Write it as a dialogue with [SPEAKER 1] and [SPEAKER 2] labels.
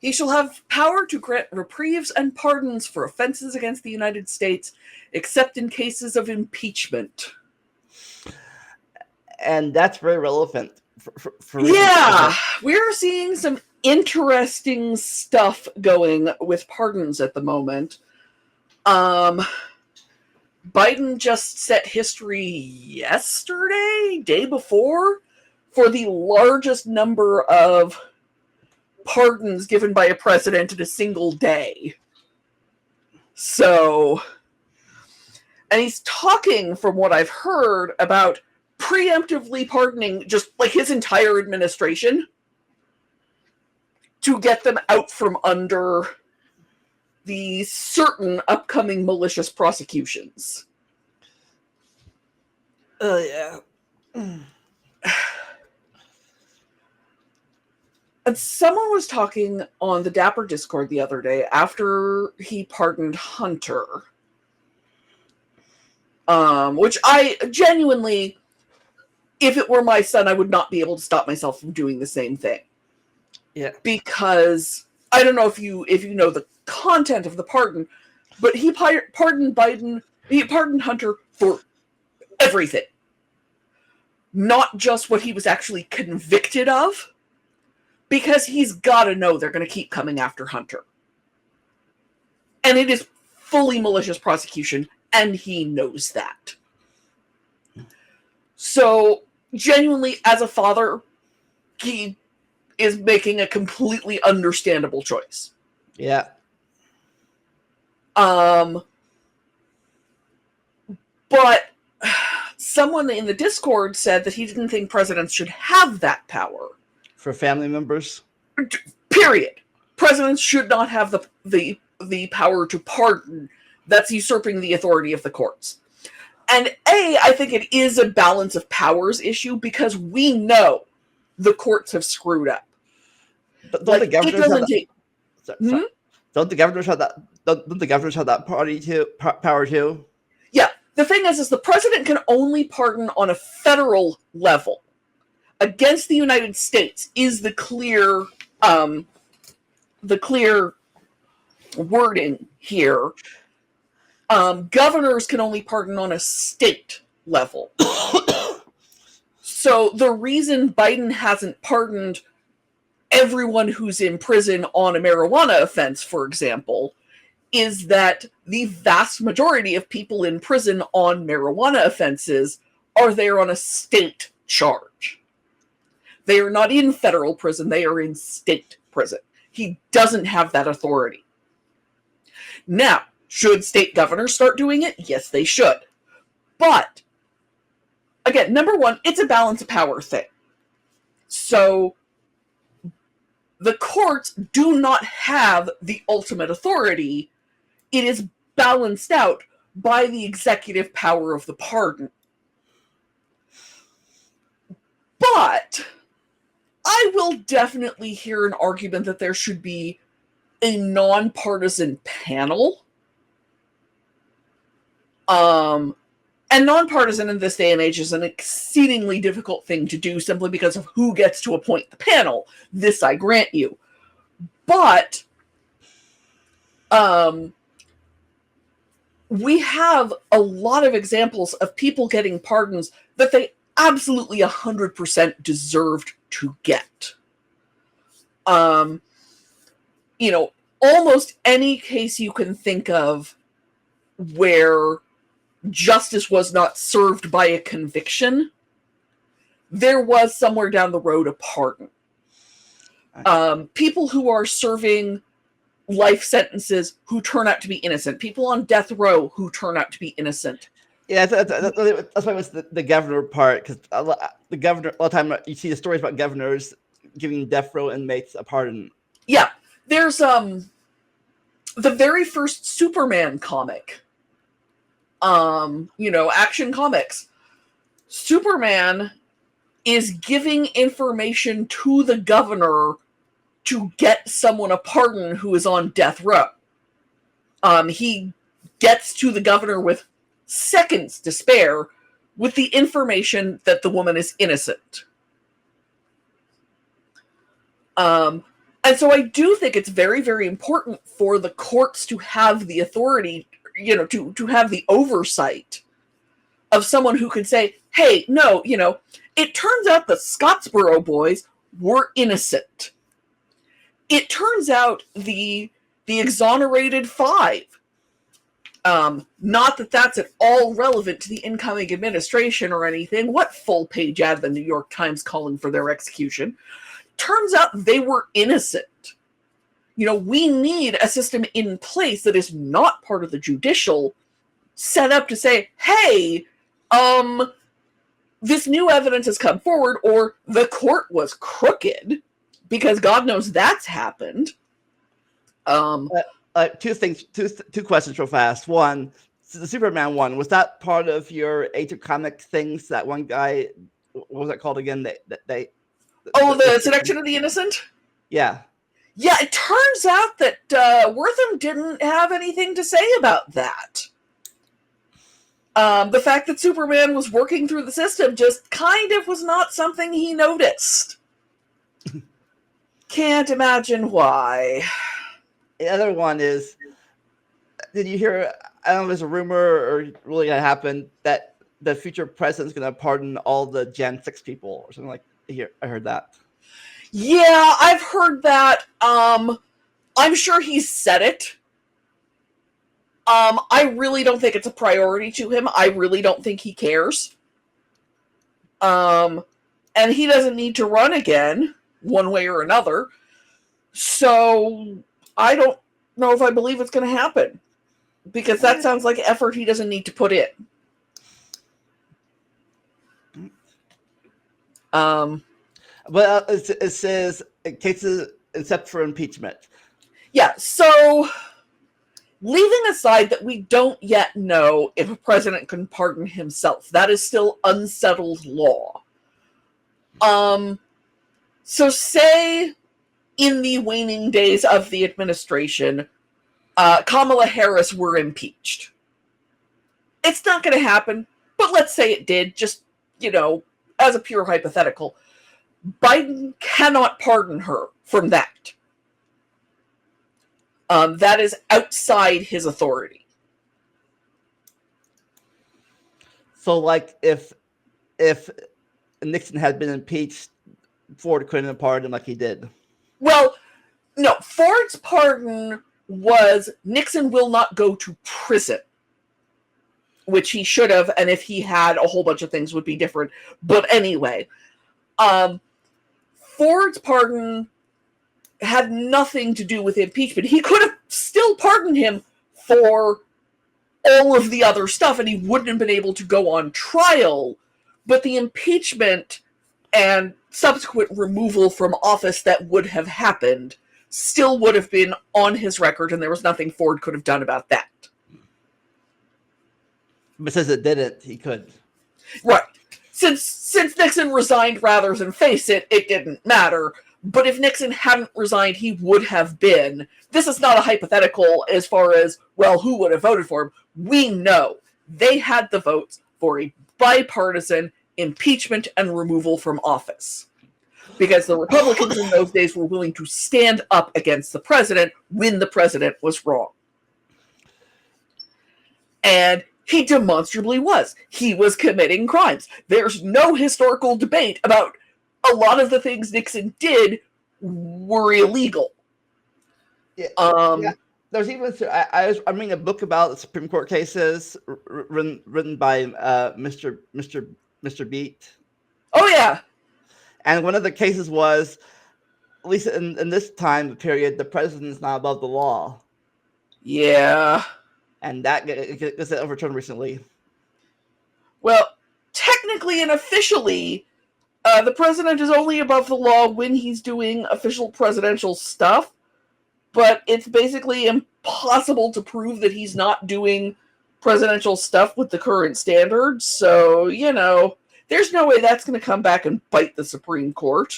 [SPEAKER 1] He shall have power to grant reprieves and pardons for offenses against the United States, except in cases of impeachment.
[SPEAKER 2] And that's very relevant for recent.
[SPEAKER 1] Yeah, we're seeing some interesting stuff going with pardons at the moment. Biden just set history yesterday, day before, for the largest number of pardons given by a president in a single day. So, and he's talking, from what I've heard, about preemptively pardoning just like his entire administration to get them out from under the certain upcoming malicious prosecutions.
[SPEAKER 2] Yeah.
[SPEAKER 1] And someone was talking on the Dapper Discord the other day after he pardoned Hunter, which I genuinely, if it were my son, I would not be able to stop myself from doing the same thing.
[SPEAKER 2] Yeah.
[SPEAKER 1] Because I don't know if you know the content of the pardon, but he pardoned Biden, he pardoned Hunter for everything. Not just what he was actually convicted of, because he's got to know they're going to keep coming after Hunter. And it is fully malicious prosecution, and he knows that. So, genuinely, as a father, he is making a completely understandable choice.
[SPEAKER 2] Yeah.
[SPEAKER 1] But someone in the Discord said that he didn't think presidents should have that power.
[SPEAKER 2] For family members?
[SPEAKER 1] Period. Presidents should not have the power to pardon. That's usurping the authority of the courts. And I think it is a balance of powers issue, because we know the courts have screwed up.
[SPEAKER 2] Don't the governors have that?
[SPEAKER 1] Hmm?
[SPEAKER 2] Don't the governors have that? Don't the governors have that power too?
[SPEAKER 1] Yeah. The thing is the president can only pardon on a federal level. Against the United States is the clear wording here. Governors can only pardon on a state level. So the reason Biden hasn't pardoned everyone who's in prison on a marijuana offense, for example, is that the vast majority of people in prison on marijuana offenses are there on a state charge. They are not in federal prison, they are in state prison. He doesn't have that authority. Now, should state governors start doing it? Yes, they should. But, again, number one, it's a balance of power thing. So, the courts do not have the ultimate authority. It is balanced out by the executive power of the pardon. But I will definitely hear an argument that there should be a nonpartisan panel. And nonpartisan in this day and age is an exceedingly difficult thing to do, simply because of who gets to appoint the panel. This I grant you. But we have a lot of examples of people getting pardons that they absolutely 100% deserved to get. Almost any case you can think of where justice was not served by a conviction, there was somewhere down the road a pardon. People who are serving life sentences who turn out to be innocent, people on death row who turn out to be innocent.
[SPEAKER 2] Yeah, that's why it was the governor part, because the governor, all the time you see the stories about governors giving death row inmates a pardon.
[SPEAKER 1] Yeah, there's the very first Superman comic, Action Comics. Superman is giving information to the governor to get someone a pardon who is on death row. He gets to the governor with seconds to spare with the information that the woman is innocent. And And so I do think it's very, very important for the courts to have the authority, to have the oversight of someone who can say, hey, no, it turns out the Scottsboro boys were innocent. It turns out the exonerated 5. Not that that's at all relevant to the incoming administration or anything. What full-page ad the New York Times calling for their execution? Turns out they were innocent. We need a system in place that is not part of the judicial set up to say, hey, this new evidence has come forward, or the court was crooked, because God knows that's happened.
[SPEAKER 2] Two things, two questions real fast. One, the Superman one, was that part of your Age of Comic things? That one guy, what was that called again? The
[SPEAKER 1] Seduction of the Innocent?
[SPEAKER 2] Yeah.
[SPEAKER 1] Yeah, it turns out that Wortham didn't have anything to say about that. The fact that Superman was working through the system just kind of was not something he noticed. Can't imagine why.
[SPEAKER 2] The other one is, did you hear, I don't know if it's a rumor or really going to happen, that the future president's going to pardon all the Gen 6 people or something like that? I heard that.
[SPEAKER 1] Yeah, I've heard that. I'm sure he's said it. I really don't think it's a priority to him. I really don't think he cares. And he doesn't need to run again, one way or another. So I don't know if I believe it's going to happen. Because that sounds like effort he doesn't need to put in.
[SPEAKER 2] But it says cases except for impeachment.
[SPEAKER 1] Yeah, so leaving aside that we don't yet know if a president can pardon himself, that is still unsettled law. So say in the waning days of the administration, Kamala Harris were impeached. It's not going to happen, but let's say it did, just, as a pure hypothetical. Biden cannot pardon her from that. That is outside his authority.
[SPEAKER 2] So, like, if Nixon had been impeached, Ford couldn't have pardoned him like he did.
[SPEAKER 1] Well, no, Ford's pardon was Nixon will not go to prison, which he should have, and if he had, a whole bunch of things would be different. But anyway, Ford's pardon had nothing to do with impeachment. He could have still pardoned him for all of the other stuff, and he wouldn't have been able to go on trial. But the impeachment and subsequent removal from office that would have happened still would have been on his record, and there was nothing Ford could have done about that.
[SPEAKER 2] But since it didn't, he could.
[SPEAKER 1] Right. Since Nixon resigned rather than face it, it didn't matter. But if Nixon hadn't resigned, he would have been. This is not a hypothetical as far as, well, who would have voted for him? We know they had the votes for a bipartisan impeachment and removal from office. Because the Republicans in those days were willing to stand up against the president when the president was wrong. And he demonstrably was. He was committing crimes. There's no historical debate about a lot of the things Nixon did were illegal.
[SPEAKER 2] Yeah. There's even I'm reading a book about the Supreme Court cases written by Mr. Beat.
[SPEAKER 1] Oh yeah.
[SPEAKER 2] And one of the cases was, at least in this time period, the president is not above the law.
[SPEAKER 1] Yeah.
[SPEAKER 2] And that gets overturned recently.
[SPEAKER 1] Well, technically and officially, the president is only above the law when he's doing official presidential stuff, but it's basically impossible to prove that he's not doing presidential stuff with the current standards, so, there's no way that's going to come back and bite the Supreme Court.